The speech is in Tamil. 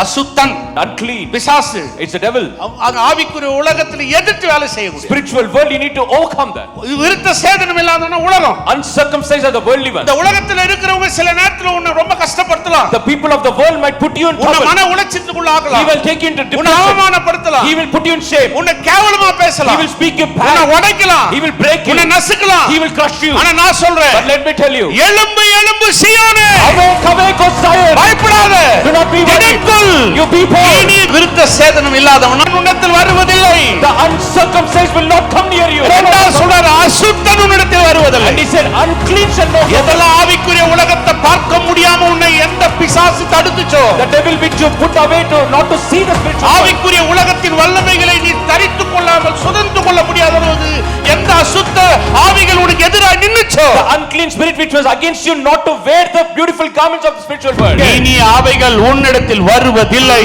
அசுத்தன், unclean, பிசாசு. it's the devil. ஆவிக்குரிய உலகத்துல எதிர்த்து வேலை செய்யக்கூடிய Spiritual world, you need to overcome that. விருத்த சேதனம் இல்லாதவன உலகம். Uncircumcised are the worldly ones. இந்த உலகத்துல இருக்கிறவங்க சில நேரத்துல உன்னை ரொம்ப கஷ்டப்படுத்தலாம். The people of the world might put you in உன்னை trouble. மன உளைச்சலுக்குள்ள He ஆக்கலாம். will take you into உன்னை depression. அவமானப்படுத்தலாம். He will put you in shame. உன்னை கேவலமா He பேசலாம். will speak you உன்னை bad. உடைக்கலாம். He will break you. உன்னை நசுக்கலாம். He will crush you. ஆனா நான் சொல்றேன், But let me tell you, எழும்பு எழும்பு சீயோனே, awake, awake, O Zion. பயப்படாத. Do not be worried. திடன்கொள். You be bold. இனி விருத்த சேதனம் இல்லாதவன் உன்னிடத்தில் வருவதில்லை. The uncircumcised will not come near you. இரண்டாவது சொல்றாரு, அசுத்தன் உன்னிடத்தில் வருவதில்லை. And he said, unclean shall not come. எதெல்லாம் ஆவிக்குரிய உலகத்தை பார்க்க முடியாம உன்னை எந்த பிசாசு தடுத்துச்சோ, The devil which you put away to not to see the spiritual world. ஆவிக்குரிய உலகத்தின் வல்லமைகளை நீ தரித்துக் கொள்ளாமல் சுதந்து கொள்ள முடியாதது எந்த அசுத்த ஆவிகள் உனக்கு எதிராக நின்னுச்சோ, The unclean spirit which was against you not to wear the beautiful garments of the spiritual world. இனி அவைகள் உன்னிடத்தில் வருவதில்லை.